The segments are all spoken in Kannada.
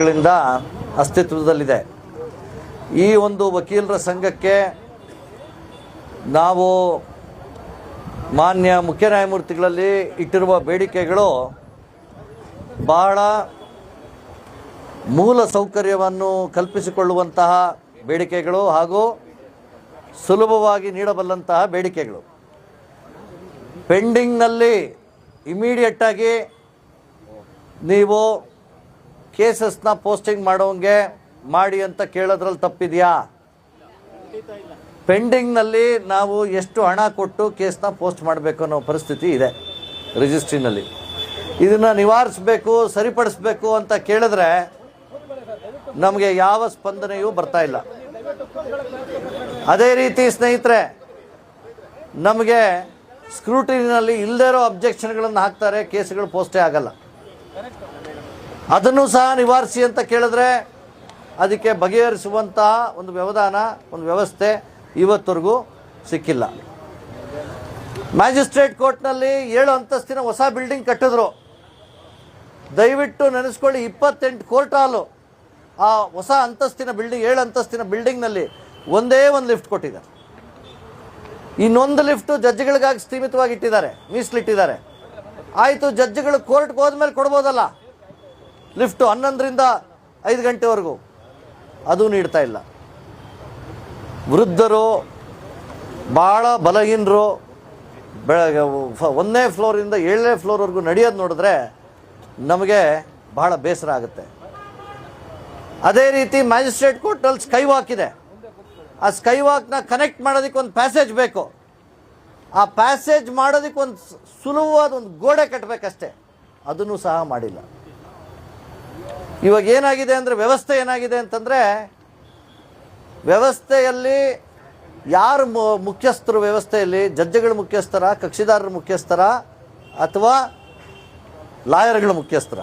ಗಳಿಂದ ಅಸ್ತಿತ್ವದಲ್ಲಿದೆ. ಈ ಒಂದು ವಕೀಲರ ಸಂಘಕ್ಕೆ ನಾವು ಮಾನ್ಯ ಮುಖ್ಯ ನ್ಯಾಯಮೂರ್ತಿಗಳಲ್ಲಿ ಇಟ್ಟಿರುವ ಬೇಡಿಕೆಗಳು ಬಹಳ ಮೂಲ ಸೌಕರ್ಯವನ್ನು ಕಲ್ಪಿಸಿಕೊಳ್ಳುವಂತಹ ಬೇಡಿಕೆಗಳು ಹಾಗೂ ಸುಲಭವಾಗಿ ನೀಡಬಲ್ಲಂತಹ ಬೇಡಿಕೆಗಳು. ಪೆಂಡಿಂಗ್ನಲ್ಲಿ ಇಮಿಡಿಯೇಟಾಗಿ ನೀವು ಕೇಸಸ್ನ ಪೋಸ್ಟಿಂಗ್ ಮಾಡೋಂಗೆ ಮಾಡಿ ಅಂತ ಕೇಳೋದ್ರಲ್ಲಿ ತಪ್ಪಿದೆಯಾ? ಪೆಂಡಿಂಗ್ನಲ್ಲಿ ನಾವು ಎಷ್ಟು ಹಣ ಕೊಟ್ಟು ಕೇಸ್ನ ಪೋಸ್ಟ್ ಮಾಡಬೇಕು ಅನ್ನೋ ಪರಿಸ್ಥಿತಿ ಇದೆ ರಿಜಿಸ್ಟ್ರಿನಲ್ಲಿ. ಇದನ್ನು ನಿವಾರಿಸಬೇಕು, ಸರಿಪಡಿಸಬೇಕು ಅಂತ ಕೇಳಿದ್ರೆ ನಮಗೆ ಯಾವ ಸ್ಪಂದನೆಯೂ ಬರ್ತಾ ಇಲ್ಲ. ಅದೇ ರೀತಿ ಸ್ನೇಹಿತರೆ, ನಮಗೆ ಸ್ಕ್ರೂಟಿನಿನಲ್ಲಿ ಇಲ್ಲದೇ ಇರೋ ಅಬ್ಜೆಕ್ಷನ್ಗಳನ್ನು ಹಾಕ್ತಾರೆ, ಕೇಸ್ಗಳು ಪೋಸ್ಟೇ ಆಗಲ್ಲ. ಅದನ್ನು ಸಹ ನಿವಾರಿಸಿ ಅಂತ ಕೇಳಿದ್ರೆ ಅದಕ್ಕೆ ಬಗೆಹರಿಸುವಂತಹ ಒಂದು ವ್ಯವಧಾನ, ಒಂದು ವ್ಯವಸ್ಥೆ ಇವತ್ತವರೆಗೂ ಸಿಕ್ಕಿಲ್ಲ. ಮ್ಯಾಜಿಸ್ಟ್ರೇಟ್ ಕೋರ್ಟ್ನಲ್ಲಿ 7 ಅಂತಸ್ತಿನ ಹೊಸ ಬಿಲ್ಡಿಂಗ್ ಕಟ್ಟಿದ್ರು. ದಯವಿಟ್ಟು ನೆನೆಸ್ಕೊಳ್ಳಿ, 28 ಕೋರ್ಟ್ ಹಾಲು ಆ ಹೊಸ ಅಂತಸ್ತಿನ ಬಿಲ್ಡಿಂಗ್, 7 ಅಂತಸ್ತಿನ ಬಿಲ್ಡಿಂಗ್ನಲ್ಲಿ ಒಂದೇ ಒಂದು ಲಿಫ್ಟ್ ಕೊಟ್ಟಿದ್ದಾರೆ. ಇನ್ನೊಂದು ಲಿಫ್ಟು ಜಡ್ಜ್ಗಳಿಗಾಗಿ ಸೀಮಿತವಾಗಿ ಇಟ್ಟಿದ್ದಾರೆ, ಮೀಸಲಿಟ್ಟಿದ್ದಾರೆ. ಆಯಿತು, ಜಡ್ಜ್ಗಳು ಕೋರ್ಟ್ಗೆ ಹೋದ್ಮೇಲೆ ಕೊಡ್ಬೋದಲ್ಲ ಲಿಫ್ಟು 11ರಿಂದ 5 ಗಂಟೆವರೆಗೂ, ಅದು ನೀಡ್ತಾ ಇಲ್ಲ. ವೃದ್ಧರು, ಭಾಳ ಬಲಹೀನರು ಒಂದನೇ ಫ್ಲೋರಿಂದ 7ನೇ ಫ್ಲೋರ್ವರೆಗೂ ನಡೆಯೋದು ನೋಡಿದ್ರೆ ನಮಗೆ ಬಹಳ ಬೇಸರ ಆಗುತ್ತೆ. ಅದೇ ರೀತಿ ಮ್ಯಾಜಿಸ್ಟ್ರೇಟ್ ಕೋರ್ಟಲ್ಲಿ ಸ್ಕೈ ವಾಕ್ ಇದೆ. ಆ ಸ್ಕೈ ವಾಕ್ನ ಕನೆಕ್ಟ್ ಮಾಡೋದಕ್ಕೆ ಒಂದು ಪ್ಯಾಸೇಜ್ ಬೇಕು. ಆ ಪ್ಯಾಸೇಜ್ ಮಾಡೋದಕ್ಕೆ ಒಂದು ಸುಲಭವಾದ ಒಂದು ಗೋಡೆ ಕಟ್ಟಬೇಕಷ್ಟೇ, ಅದನ್ನು ಸಹ ಮಾಡಿಲ್ಲ. ಇವಾಗ ಏನಾಗಿದೆ ಅಂದರೆ, ವ್ಯವಸ್ಥೆ ಏನಾಗಿದೆ ಅಂತಂದರೆ, ವ್ಯವಸ್ಥೆಯಲ್ಲಿ ಯಾರು ಮುಖ್ಯಸ್ಥರು, ವ್ಯವಸ್ಥೆಯಲ್ಲಿ ಜಡ್ಜ್ಗಳ ಮುಖ್ಯಸ್ಥರ, ಕಕ್ಷಿದಾರರ ಮುಖ್ಯಸ್ಥರ ಅಥವಾ ಲಾಯರ್ಗಳ ಮುಖ್ಯಸ್ಥರ?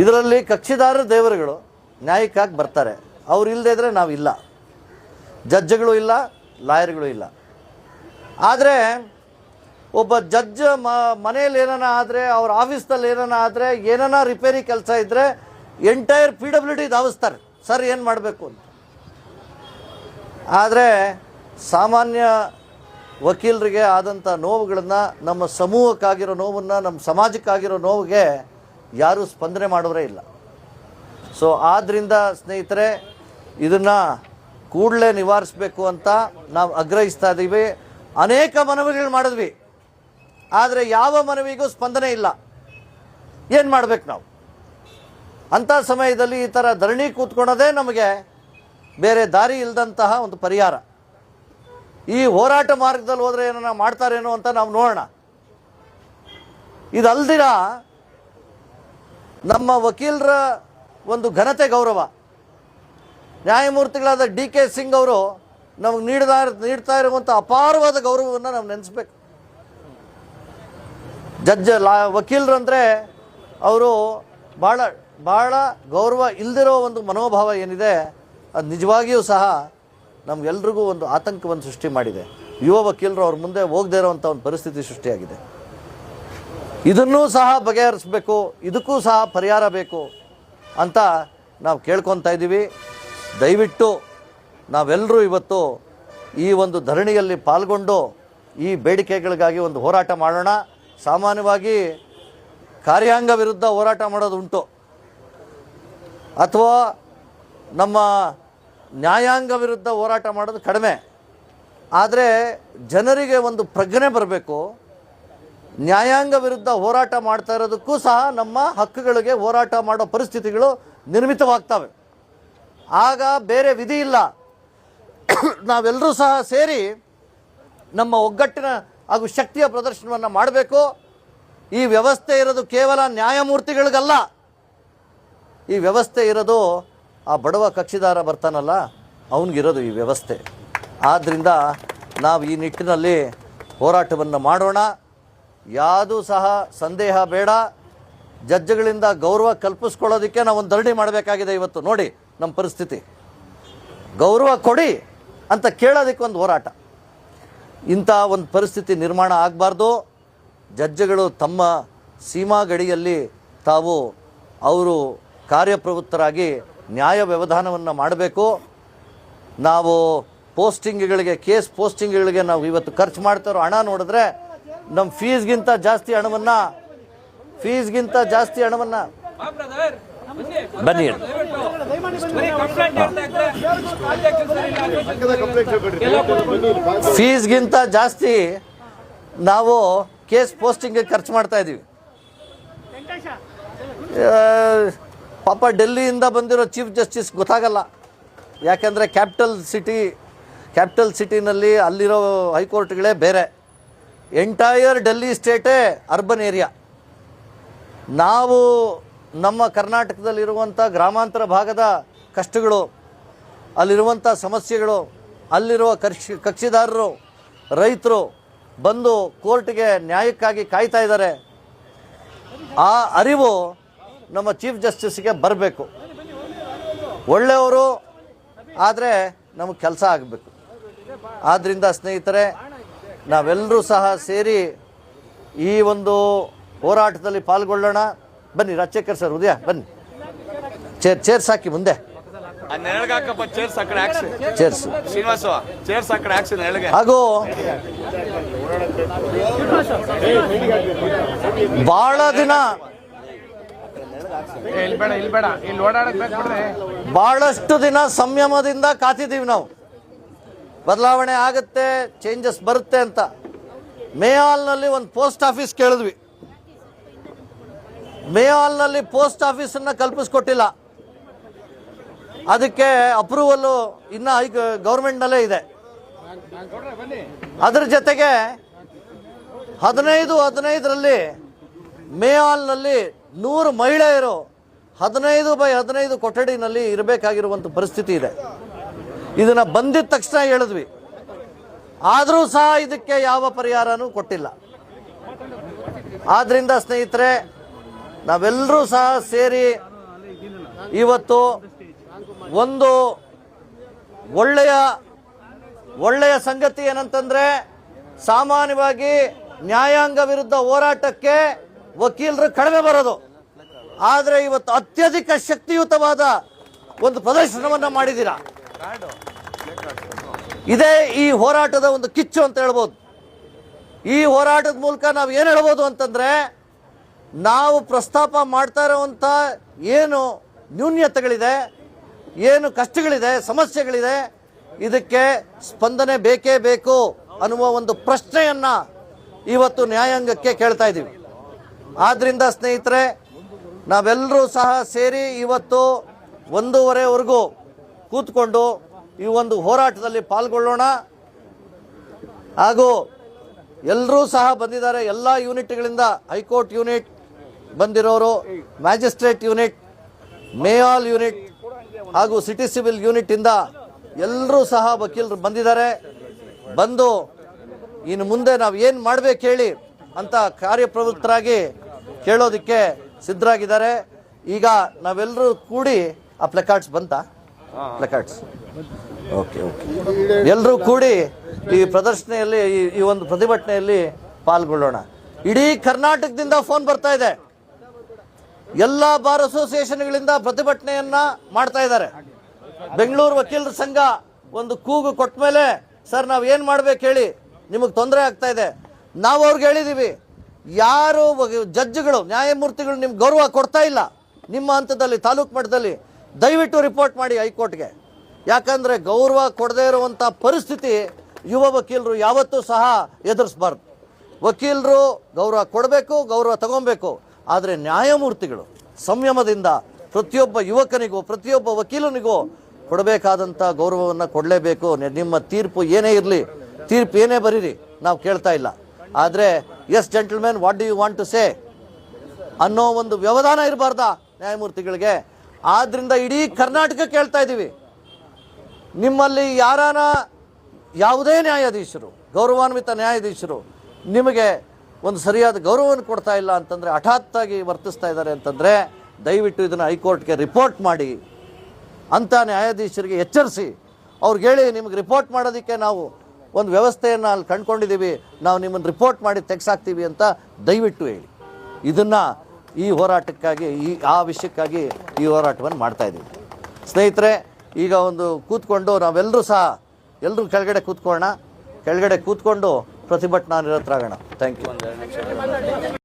ಇದರಲ್ಲಿ ಕಕ್ಷಿದಾರರ ದೇವರುಗಳು ನ್ಯಾಯಕ್ಕಾಗಿ ಬರ್ತಾರೆ, ಅವ್ರು ಇಲ್ಲದೇ ಇದ್ದರೆ ನಾವಿಲ್ಲ. ಜಡ್ಜ್ಗಳು ಇಲ್ಲ, ಲಾಯರ್ಗಳು ಇಲ್ಲ. ಆದರೆ ಒಬ್ಬ ಜಡ್ಜ್ ಮನೆಯಲ್ಲಿ ಏನಾನ ಆದರೆ, ಅವ್ರ ಆಫೀಸ್ನಲ್ಲಿ ಏನಾನ ಆದರೆ, ಏನಾನ ರಿಪೇರಿ ಕೆಲಸ ಇದ್ದರೆ ಎಂಟೈರ್ PWD ಧಾವಿಸ್ತಾರೆ, ಸರ್ ಏನು ಮಾಡಬೇಕು ಅಂತ. ಆದರೆ ಸಾಮಾನ್ಯ ವಕೀಲರಿಗೆ ಆದಂಥ ನೋವುಗಳನ್ನು, ನಮ್ಮ ಸಮೂಹಕ್ಕಾಗಿರೋ ನೋವನ್ನು, ನಮ್ಮ ಸಮಾಜಕ್ಕಾಗಿರೋ ನೋವಿಗೆ ಯಾರೂ ಸ್ಪಂದನೆ ಮಾಡೋರೇ ಇಲ್ಲ. ಸೊ ಆದ್ದರಿಂದ ಸ್ನೇಹಿತರೆ, ಇದನ್ನು ಕೂಡಲೇ ನಿವಾರಿಸಬೇಕು ಅಂತ ನಾವು ಆಗ್ರಹಿಸ್ತಾ ಇದ್ದೀವಿ. ಅನೇಕ ಮನವಿಗಳು ಮಾಡಿದ್ವಿ, ಆದರೆ ಯಾವ ಮನವಿಗೂ ಸ್ಪಂದನೆ ಇಲ್ಲ. ಏನು ಮಾಡಬೇಕು ನಾವು? ಅಂಥ ಸಮಯದಲ್ಲಿ ಈ ಥರ ಧರಣಿ ಕೂತ್ಕೊಳ್ಳೋದೇ ನಮಗೆ ಬೇರೆ ದಾರಿ ಇಲ್ಲದಂತಹ ಒಂದು ಪರಿಹಾರ. ಈ ಹೋರಾಟ ಮಾರ್ಗದಲ್ಲಿ ಹೋದರೆ ಏನನ್ನ ಮಾಡ್ತಾರೇನೋ ಅಂತ ನಾವು ನೋಡೋಣ. ಇದಲ್ದಿರ ನಮ್ಮ ವಕೀಲರ ಒಂದು ಘನತೆ, ಗೌರವ, ನ್ಯಾಯಮೂರ್ತಿಗಳಾದ DK ಸಿಂಗ್ ಅವರು ನಮಗೆ ನೀಡ್ತಾ ಇರುವಂಥ ಅಪಾರವಾದ ಗೌರವವನ್ನು ನಾವು ನೆನೆಸ್ಬೇಕು. ವಕೀಲರು ಅಂದರೆ ಅವರು ಭಾಳ ಗೌರವ ಇಲ್ಲದಿರೋ ಒಂದು ಮನೋಭಾವ ಏನಿದೆ, ಅದು ನಿಜವಾಗಿಯೂ ಸಹ ನಮಗೆಲ್ರಿಗೂ ಒಂದು ಆತಂಕವನ್ನು ಸೃಷ್ಟಿ ಮಾಡಿದೆ. ಯುವ ವಕೀಲರು ಅವ್ರ ಮುಂದೆ ಹೋಗದೇ ಇರೋವಂಥ ಒಂದು ಪರಿಸ್ಥಿತಿ ಸೃಷ್ಟಿಯಾಗಿದೆ. ಇದನ್ನೂ ಸಹ ಬಗೆಹರಿಸಬೇಕು, ಇದಕ್ಕೂ ಸಹ ಪರಿಹಾರ ಬೇಕು ಅಂತ ನಾವು ಕೇಳ್ಕೊತಾ ಇದ್ದೀವಿ. ದಯವಿಟ್ಟು ನಾವೆಲ್ಲರೂ ಇವತ್ತು ಈ ಒಂದು ಧರಣಿಯಲ್ಲಿ ಪಾಲ್ಗೊಂಡು ಈ ಬೇಡಿಕೆಗಳಿಗಾಗಿ ಒಂದು ಹೋರಾಟ ಮಾಡೋಣ. ಸಾಮಾನ್ಯವಾಗಿ ಕಾರ್ಯಾಂಗ ವಿರುದ್ಧ ಹೋರಾಟ ಮಾಡೋದು ಉಂಟು, ಅಥವಾ ನಮ್ಮ ನ್ಯಾಯಾಂಗ ವಿರುದ್ಧ ಹೋರಾಟ ಮಾಡೋದು ಕಡಿಮೆ. ಆದರೆ ಜನರಿಗೆ ಒಂದು ಪ್ರಜ್ಞೆ ಬರಬೇಕು. ನ್ಯಾಯಾಂಗ ವಿರುದ್ಧ ಹೋರಾಟ ಮಾಡ್ತಾ ಇರೋದಕ್ಕೂ ಸಹ ನಮ್ಮ ಹಕ್ಕುಗಳಿಗೆ ಹೋರಾಟ ಮಾಡೋ ಪರಿಸ್ಥಿತಿಗಳು ನಿರ್ಮಿತವಾಗ್ತವೆ. ಆಗ ಬೇರೆ ವಿಧಿ ಇಲ್ಲ. ನಾವೆಲ್ಲರೂ ಸಹ ಸೇರಿ ನಮ್ಮ ಒಗ್ಗಟ್ಟಿನ ಹಾಗೂ ಶಕ್ತಿಯ ಪ್ರದರ್ಶನವನ್ನು ಮಾಡಬೇಕು. ಈ ವ್ಯವಸ್ಥೆ ಇರೋದು ಕೇವಲ ನ್ಯಾಯಮೂರ್ತಿಗಳಿಗಲ್ಲ, ಈ ವ್ಯವಸ್ಥೆ ಇರೋದು ಆ ಬಡವ ಕಕ್ಷಿದಾರ ಬರ್ತಾನಲ್ಲ, ಅವನಿಗಿರೋದು ಈ ವ್ಯವಸ್ಥೆ. ಆದ್ದರಿಂದ ನಾವು ಈ ನಿಟ್ಟಿನಲ್ಲಿ ಹೋರಾಟವನ್ನು ಮಾಡೋಣ. ಯಾವುದೂ ಸಹ ಸಂದೇಹ ಬೇಡ. ಜಡ್ಜ್ಗಳಿಂದ ಗೌರವ ಕಲ್ಪಿಸ್ಕೊಳ್ಳೋದಕ್ಕೆ ನಾವು ಒಂದು ಧರಣಿ ಮಾಡಬೇಕಾಗಿದೆ. ಇವತ್ತು ನೋಡಿ ನಮ್ಮ ಪರಿಸ್ಥಿತಿ, ಗೌರವ ಕೊಡಿ ಅಂತ ಕೇಳೋದಕ್ಕೆ ಒಂದು ಹೋರಾಟ. ಇಂಥ ಒಂದು ಪರಿಸ್ಥಿತಿ ನಿರ್ಮಾಣ ಆಗಬಾರ್ದು. ಜಡ್ಜ್ಗಳು ತಮ್ಮ ಸೀಮಾ ಗಡಿಯಲ್ಲಿ ತಾವು ಅವರು ಕಾರ್ಯಪ್ರವೃತ್ತರಾಗಿ ನ್ಯಾಯ ವ್ಯವಧಾನವನ್ನು ಮಾಡಬೇಕು. ನಾವು ಪೋಸ್ಟಿಂಗ್ಗಳಿಗೆ, ಕೇಸ್ ಪೋಸ್ಟಿಂಗ್ಗಳಿಗೆ ನಾವು ಇವತ್ತು ಖರ್ಚು ಮಾಡ್ತಾರೋ ಹಣ ನೋಡಿದ್ರೆ ನಮ್ಮ ಫೀಸ್ಗಿಂತ ಜಾಸ್ತಿ ಹಣವನ್ನು ಬನ್ನಿ ಫೀಸ್ಗಿಂತ ಜಾಸ್ತಿ ನಾವು ಕೇಸ್ ಪೋಸ್ಟಿಂಗ್ಗೆ ಖರ್ಚು ಮಾಡ್ತಾ ಇದ್ದೀವಿ. ಪಾಪ ಡೆಲ್ಲಿಯಿಂದ ಬಂದಿರೋ ಚೀಫ್ ಜಸ್ಟಿಸ್ ಗೊತ್ತಾಗಲ್ಲ, ಯಾಕೆಂದರೆ ಕ್ಯಾಪಿಟಲ್ ಸಿಟಿನಲ್ಲಿ ಅಲ್ಲಿರೋ ಹೈಕೋರ್ಟ್ಗಳೇ ಬೇರೆ. ಎಂಟೈರ್ ಡೆಲ್ಲಿ ಸ್ಟೇಟೇ ಅರ್ಬನ್ ಏರಿಯಾ. ನಾವು ನಮ್ಮ ಕರ್ನಾಟಕದಲ್ಲಿರುವಂಥ ಗ್ರಾಮಾಂತರ ಭಾಗದ ಕಷ್ಟಗಳು, ಅಲ್ಲಿರುವಂಥ ಸಮಸ್ಯೆಗಳು, ಅಲ್ಲಿರುವ ಕಕ್ಷಿದಾರರು, ರೈತರು ಬಂದು ಕೋರ್ಟ್ಗೆ ನ್ಯಾಯಕ್ಕಾಗಿ ಕಾಯ್ತಾ ಇದ್ದಾರೆ. ಆ ಅರಿವು ನಮ್ಮ ಚೀಫ್ ಜಸ್ಟಿಸ್ಗೆ ಬರಬೇಕು. ಒಳ್ಳೆಯವರು ಆದರೆ ನಮಗೆ ಕೆಲಸ ಆಗಬೇಕು. ಆದ್ದರಿಂದ ಸ್ನೇಹಿತರೆ, ನಾವೆಲ್ಲರೂ ಸಹ ಸೇರಿ ಈ ಒಂದು ಹೋರಾಟದಲ್ಲಿ ಪಾಲ್ಗೊಳ್ಳೋಣ. ಬನ್ನಿ ರಾಜಶೇಖರ್ ಸರ್, ಉದಯ ಬನ್ನಿ, ಚೇರ್ಸ್ ಹಾಕಿ ಮುಂದೆ. ಹಾಗೂ ಬಹಳಷ್ಟು ದಿನ ಸಂಯಮದಿಂದ ಕಾತಿದ್ದೀವಿ ನಾವು. ಬದಲಾವಣೆ ಆಗುತ್ತೆ, ಚೇಂಜಸ್ ಬರುತ್ತೆ ಅಂತ. ಮೇಹಾಲ್ನಲ್ಲಿ ಒಂದು ಪೋಸ್ಟ್ ಆಫೀಸ್ ಕೇಳಿದ್ವಿ. ಮೇಹಾಲ್ನಲ್ಲಿ ಪೋಸ್ಟ್ ಆಫೀಸನ್ನು ಕಲ್ಪಿಸ್ಕೊಟ್ಟಿಲ್ಲ. ಅದಕ್ಕೆ ಅಪ್ರೂವಲ್ಲು ಇನ್ನು ಗೌರ್ಮೆಂಟ್ನಲ್ಲೇ ಇದೆ. ಅದರ ಜೊತೆಗೆ 15 ಮೇಹಾಲ್ನಲ್ಲಿ 100 ಮಹಿಳೆಯರು 15x15 ಕೊಠಡಿನಲ್ಲಿ ಇರಬೇಕಾಗಿರುವಂಥ ಪರಿಸ್ಥಿತಿ ಇದೆ. ಇದನ್ನು ಬಂದಿದ್ದ ತಕ್ಷಣ ಹೇಳಿದ್ವಿ, ಆದರೂ ಸಹ ಇದಕ್ಕೆ ಯಾವ ಪರಿಹಾರನೂ ಕೊಟ್ಟಿಲ್ಲ. ಆದ್ದರಿಂದ ಸ್ನೇಹಿತರೆ, ನಾವೆಲ್ಲರೂ ಸಹ ಸೇರಿ ಇವತ್ತು ಒಂದು ಒಳ್ಳೆಯ ಸಂಗತಿ ಏನಂತಂದರೆ, ಸಾಮಾನ್ಯವಾಗಿ ನ್ಯಾಯಾಂಗ ವಿರುದ್ಧ ಹೋರಾಟಕ್ಕೆ ವಕೀಲರು ಕಡಿಮೆ ಬರೋದು. ಆದರೆ ಇವತ್ತು ಅತ್ಯಧಿಕ ಶಕ್ತಿಯುತವಾದ ಒಂದು ಪ್ರದರ್ಶನವನ್ನು ಮಾಡಿದ್ದೀರಾ. ಇದೇ ಈ ಹೋರಾಟದ ಒಂದು ಕಿಚ್ಚು ಅಂತ ಹೇಳ್ಬೋದು. ಈ ಹೋರಾಟದ ಮೂಲಕ ನಾವು ಏನು ಹೇಳ್ಬೋದು ಅಂತಂದರೆ, ನಾವು ಪ್ರಸ್ತಾಪ ಮಾಡ್ತಾ ಇರುವಂಥ ಏನು ನ್ಯೂನ್ಯತೆಗಳಿದೆ, ಏನು ಕಷ್ಟಗಳಿದೆ, ಸಮಸ್ಯೆಗಳಿದೆ, ಇದಕ್ಕೆ ಸ್ಪಂದನೆ ಬೇಕೇ ಬೇಕು ಅನ್ನುವ ಒಂದು ಪ್ರಶ್ನೆಯನ್ನು ಇವತ್ತು ನ್ಯಾಯಾಂಗಕ್ಕೆ ಕೇಳ್ತಾ ಇದ್ದೀವಿ. ಆದ್ದರಿಂದ ಸ್ನೇಹಿತರೆ, ನಾವೆಲ್ಲರೂ ಸಹ ಸೇರಿ ಇವತ್ತು 1:30ವರೆಗೂ ಕೂತ್ಕೊಂಡು ಈ ಒಂದು ಹೋರಾಟದಲ್ಲಿ ಪಾಲ್ಗೊಳ್ಳೋಣ. ಹಾಗೂ ಎಲ್ಲರೂ ಸಹ ಬಂದಿದ್ದಾರೆ. ಎಲ್ಲ ಯೂನಿಟ್ಗಳಿಂದ, ಹೈಕೋರ್ಟ್ ಯೂನಿಟ್ ಬಂದಿರೋರು, ಮ್ಯಾಜಿಸ್ಟ್ರೇಟ್ ಯೂನಿಟ್, ಮೇಹಾಲ್ ಯೂನಿಟ್ ಹಾಗೂ ಸಿಟಿ ಸಿವಿಲ್ ಯೂನಿಟ್ಟಿಂದ ಎಲ್ಲರೂ ಸಹ ವಕೀಲರು ಬಂದಿದ್ದಾರೆ. ಬಂದು ಇನ್ನು ಮುಂದೆ ನಾವು ಏನು ಮಾಡಬೇಕು ಹೇಳಿ ಅಂತ ಕಾರ್ಯಪ್ರವೃತ್ತರಾಗಿ ಕೇಳೋದಕ್ಕೆ ಸಿದ್ಧರಾಗಿದ್ದಾರೆ. ಈಗ ನಾವೆಲ್ಲರೂ ಕೂಡಿ ಆ ಪ್ಲೆಕಾರ್ಡ್ಸ್ ಪ್ಲೆಕಾರ್ಡ್ಸ್ ಓಕೆ ಎಲ್ಲರೂ ಕೂಡಿ ಈ ಪ್ರದರ್ಶನೆಯಲ್ಲಿ, ಈ ಒಂದು ಪ್ರತಿಭಟನೆಯಲ್ಲಿ ಪಾಲ್ಗೊಳ್ಳೋಣ. ಇಡೀ ಕರ್ನಾಟಕದಿಂದ ಫೋನ್ ಬರ್ತಾ ಇದೆ. ಎಲ್ಲ ಬಾರ್ ಅಸೋಸಿಯೇಷನ್ಗಳಿಂದ ಪ್ರತಿಭಟನೆಯನ್ನ ಮಾಡ್ತಾ ಇದ್ದಾರೆ. ಬೆಂಗಳೂರು ವಕೀಲರ ಸಂಘ ಒಂದು ಕೂಗು ಕೊಟ್ಟ ಮೇಲೆ, ಸರ್ ನಾವು ಏನು ಮಾಡ್ಬೇಕು ಹೇಳಿ, ನಿಮಗೆ ತೊಂದರೆ ಆಗ್ತಾ ಇದೆ. ನಾವು ಅವ್ರಿಗೆ ಹೇಳಿದ್ದೀವಿ, ಯಾರು ಜಡ್ಜ್ಗಳು, ನ್ಯಾಯಮೂರ್ತಿಗಳು ನಿಮ್ಗೆ ಗೌರವ ಕೊಡ್ತಾ ಇಲ್ಲ ನಿಮ್ಮ ಹಂತದಲ್ಲಿ, ತಾಲೂಕು ಮಟ್ಟದಲ್ಲಿ, ದಯವಿಟ್ಟು ರಿಪೋರ್ಟ್ ಮಾಡಿ ಹೈಕೋರ್ಟ್ಗೆ. ಯಾಕಂದರೆ ಗೌರವ ಕೊಡದೇ ಇರುವಂಥ ಪರಿಸ್ಥಿತಿ ಯುವ ವಕೀಲರು ಯಾವತ್ತೂ ಸಹ ಎದುರಿಸಬಾರ್ದು. ವಕೀಲರು ಗೌರವ ಕೊಡಬೇಕು, ಗೌರವ ತಗೊಬೇಕು. ಆದರೆ ನ್ಯಾಯಮೂರ್ತಿಗಳು ಸಂಯಮದಿಂದ ಪ್ರತಿಯೊಬ್ಬ ಯುವಕನಿಗೂ, ಪ್ರತಿಯೊಬ್ಬ ವಕೀಲನಿಗೂ ಕೊಡಬೇಕಾದಂಥ ಗೌರವವನ್ನು ಕೊಡಲೇಬೇಕು. ನಿಮ್ಮ ತೀರ್ಪು ಏನೇ ಇರಲಿ, ತೀರ್ಪು ಏನೇ ಬರೀರಿ, ನಾವು ಕೇಳ್ತಾ ಇಲ್ಲ. ಆದರೆ yes gentlemen, what do you want to say ಅನ್ನೋ ಒಂದು ವ್ಯವಧಾನ ಇರಬಾರ್ದಾ ನ್ಯಾಯಮೂರ್ತಿಗಳಿಗೆ? ಆದ್ದರಿಂದ ಇಡೀ ಕರ್ನಾಟಕ ಕೇಳ್ತಾ ಇದ್ದೀವಿ, ನಿಮ್ಮಲ್ಲಿ ಯಾವುದೇ ನ್ಯಾಯಾಧೀಶರು, ಗೌರವಾನ್ವಿತ ನ್ಯಾಯಾಧೀಶರು ನಿಮಗೆ ಒಂದು ಸರಿಯಾದ ಗೌರವವನ್ನು ಕೊಡ್ತಾ ಇಲ್ಲ ಅಂತಂದರೆ, ಹಠಾತ್ತಾಗಿ ವರ್ತಿಸ್ತಾ ಇದ್ದಾರೆ ಅಂತಂದರೆ, ದಯವಿಟ್ಟು ಇದನ್ನು ಹೈಕೋರ್ಟ್ಗೆ ರಿಪೋರ್ಟ್ ಮಾಡಿ ಅಂತ ನ್ಯಾಯಾಧೀಶರಿಗೆ ಎಚ್ಚರಿಸಿ. ಅವ್ರಿಗೆ ಹೇಳಿ, ನಿಮಗೆ ರಿಪೋರ್ಟ್ ಮಾಡೋದಕ್ಕೆ ನಾವು ಒಂದು ವ್ಯವಸ್ಥೆಯನ್ನು ಅಲ್ಲಿ ಕಂಡುಕೊಂಡಿದ್ದೀವಿ, ನಾವು ನಿಮ್ಮನ್ನು ರಿಪೋರ್ಟ್ ಮಾಡಿ ತೆಗೆಸಾಕ್ತೀವಿ ಅಂತ ದಯವಿಟ್ಟು ಹೇಳಿ. ಇದನ್ನು ಈ ಹೋರಾಟಕ್ಕಾಗಿ ಆ ವಿಷಯಕ್ಕಾಗಿ ಈ ಹೋರಾಟವನ್ನು ಮಾಡ್ತಾಯಿದ್ದೀವಿ. ಸ್ನೇಹಿತರೆ, ಈಗ ಒಂದು ಕೂತ್ಕೊಂಡು ನಾವೆಲ್ಲರೂ ಸಹ ಎಲ್ಲರೂ ಕೆಳಗಡೆ ಕೂತ್ಕೊಳ್ಳೋಣ. ಕೆಳಗಡೆ ಕೂತ್ಕೊಂಡು ಪ್ರತಿಭಟನಾ ನಿರತರಾಗೋಣ. Thank you.